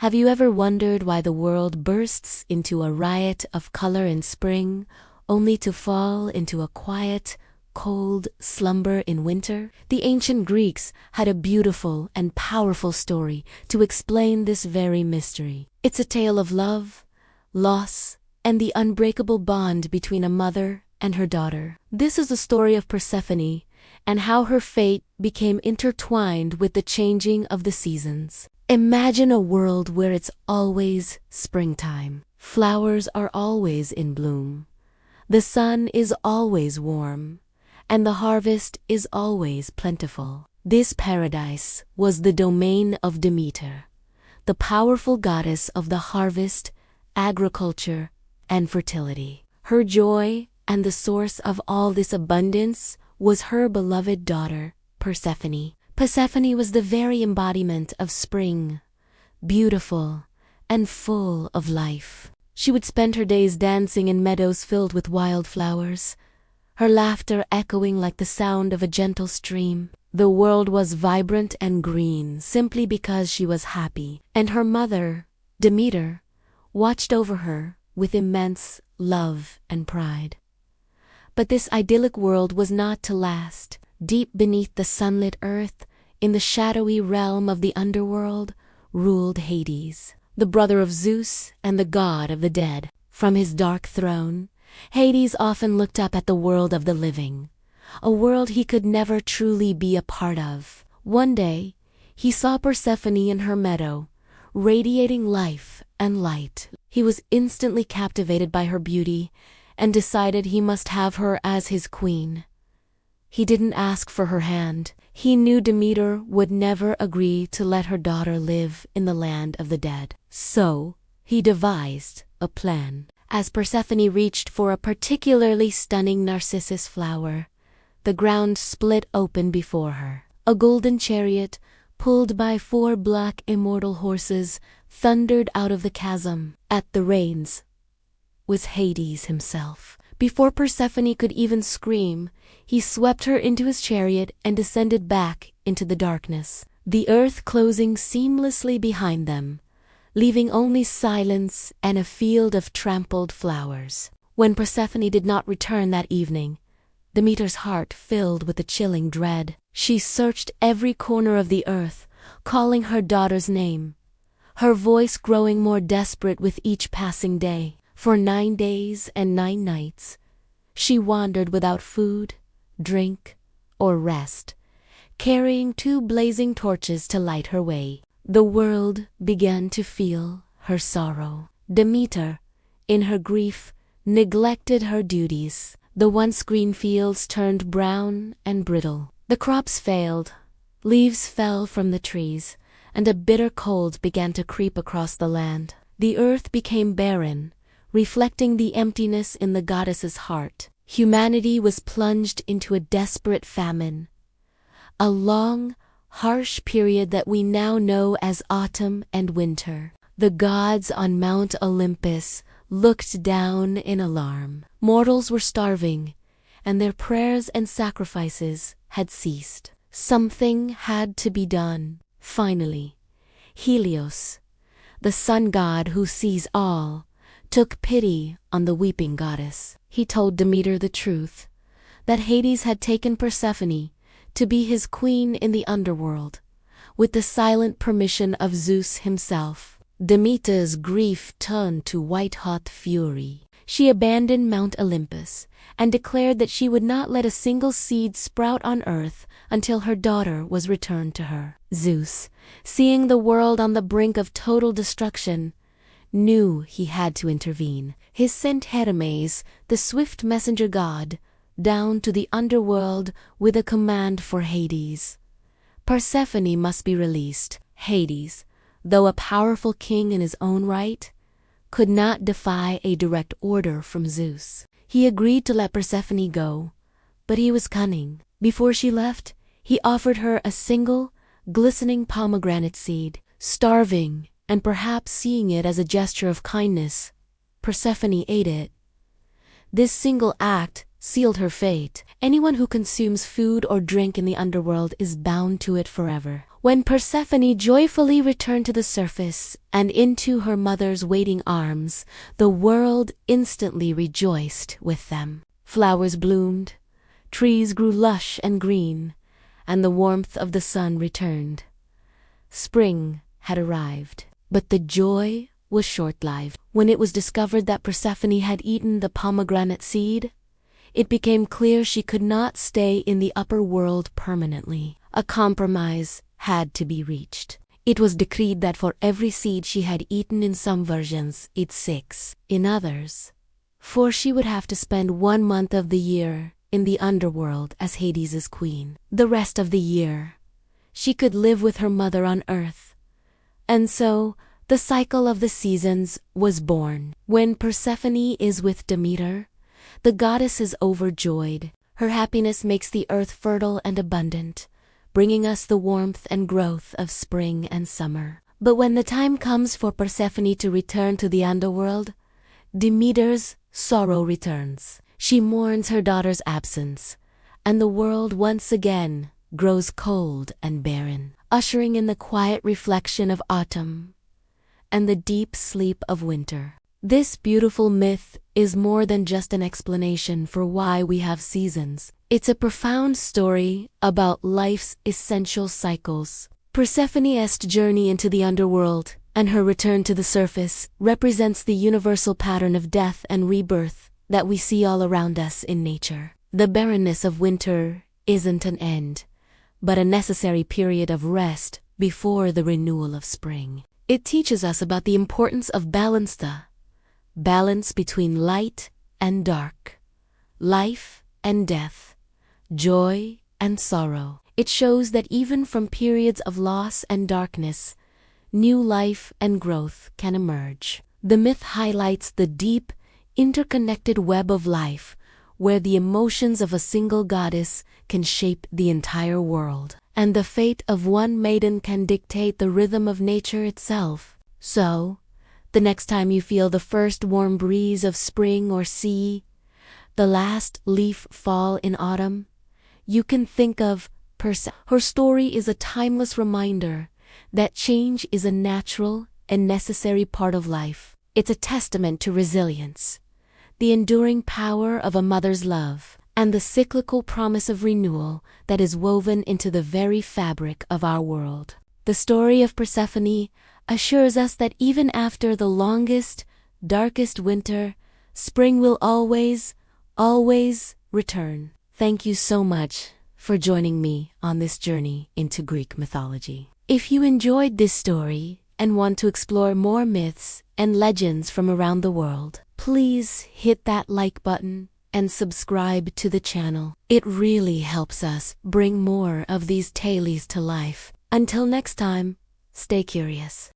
Have you ever wondered why the world bursts into a riot of color in spring, only to fall into a quiet, cold slumber in winter? The ancient Greeks had a beautiful and powerful story to explain this very mystery. It's a tale of love, loss, and the unbreakable bond between a mother and her daughter. This is the story of Persephone and how her fate became intertwined with the changing of the seasons. Imagine a world where it's always springtime. Flowers are always in bloom. The sun is always warm, and the harvest is always plentiful. This paradise was the domain of Demeter, the powerful goddess of the harvest, agriculture, and fertility. Her joy and the source of all this abundance was her beloved daughter, Persephone. Persephone was the very embodiment of spring, beautiful and full of life. She would spend her days dancing in meadows filled with wildflowers, her laughter echoing like the sound of a gentle stream. The world was vibrant and green simply because she was happy, and her mother, Demeter, watched over her with immense love and pride. But this idyllic world was not to last. Deep beneath the sunlit earth, in the shadowy realm of the underworld, ruled Hades, the brother of Zeus and the god of the dead. From his dark throne, Hades often looked up at the world of the living, a world he could never truly be a part of. One day, he saw Persephone in her meadow, radiating life and light. He was instantly captivated by her beauty and decided he must have her as his queen. He didn't ask for her hand. He knew Demeter would never agree to let her daughter live in the land of the dead. So, he devised a plan. As Persephone reached for a particularly stunning narcissus flower, the ground split open before her. A golden chariot, pulled by 4 black immortal horses, thundered out of the chasm. At the reins was Hades himself. Before Persephone could even scream, he swept her into his chariot and descended back into the darkness, the earth closing seamlessly behind them, leaving only silence and a field of trampled flowers. When Persephone did not return that evening, Demeter's heart filled with a chilling dread. She searched every corner of the earth, calling her daughter's name, her voice growing more desperate with each passing day. For 9 days and 9 nights, she wandered without food, drink, or rest, carrying 2 blazing torches to light her way. The world began to feel her sorrow. Demeter, in her grief, neglected her duties. The once green fields turned brown and brittle. The crops failed, leaves fell from the trees, and a bitter cold began to creep across the land. The earth became barren, reflecting the emptiness in the goddess's heart. Humanity was plunged into a desperate famine, a long, harsh period that we now know as autumn and winter. The gods on Mount Olympus looked down in alarm. Mortals were starving, and their prayers and sacrifices had ceased. Something had to be done. Finally, Helios, the sun god who sees all, took pity on the weeping goddess. He told Demeter the truth, that Hades had taken Persephone to be his queen in the underworld, with the silent permission of Zeus himself. Demeter's grief turned to white-hot fury. She abandoned Mount Olympus and declared that she would not let a single seed sprout on earth until her daughter was returned to her. Zeus, seeing the world on the brink of total destruction, knew he had to intervene. He sent Hermes, the swift messenger god, down to the underworld with a command for Hades. Persephone must be released. Hades, though a powerful king in his own right, could not defy a direct order from Zeus. He agreed to let Persephone go, but he was cunning. Before she left, he offered her a single, glistening pomegranate seed. Starving, and perhaps seeing it as a gesture of kindness, Persephone ate it. This single act sealed her fate. Anyone who consumes food or drink in the underworld is bound to it forever. When Persephone joyfully returned to the surface and into her mother's waiting arms, the world instantly rejoiced with them. Flowers bloomed, trees grew lush and green, and the warmth of the sun returned. Spring had arrived, but the joy was short-lived. When it was discovered that Persephone had eaten the pomegranate seed, it became clear she could not stay in the upper world permanently. A compromise had to be reached. It was decreed that for every seed she had eaten in some versions, eat 6 in others, for she would have to spend 1 month of the year in the underworld as Hades's queen. The rest of the year, she could live with her mother on earth. And so, the cycle of the seasons was born. When Persephone is with Demeter, the goddess is overjoyed. Her happiness makes the earth fertile and abundant, bringing us the warmth and growth of spring and summer. But when the time comes for Persephone to return to the underworld, Demeter's sorrow returns. She mourns her daughter's absence, and the world once again grows cold and barren, ushering in the quiet reflection of autumn and the deep sleep of winter. This beautiful myth is more than just an explanation for why we have seasons. It's a profound story about life's essential cycles. Persephone's journey into the underworld and her return to the surface represents the universal pattern of death and rebirth that we see all around us in nature. The barrenness of winter isn't an end, but a necessary period of rest before the renewal of spring. It teaches us about the importance of balance between light and dark, life and death, joy and sorrow. It shows that even from periods of loss and darkness, new life and growth can emerge. The myth highlights the deep, interconnected web of life, where the emotions of a single goddess can shape the entire world, and the fate of one maiden can dictate the rhythm of nature itself. So, the next time you feel the first warm breeze of spring or see the last leaf fall in autumn, you can think of Persephone. Her story is a timeless reminder that change is a natural and necessary part of life. It's a testament to resilience, the enduring power of a mother's love, and the cyclical promise of renewal that is woven into the very fabric of our world. The story of Persephone assures us that even after the longest, darkest winter, spring will always return. Thank you so much for joining me on this journey into Greek mythology. If you enjoyed this story and want to explore more myths and legends from around the world, please hit that like button and subscribe to the channel. It really helps us bring more of these tales to life. Until next time, stay curious.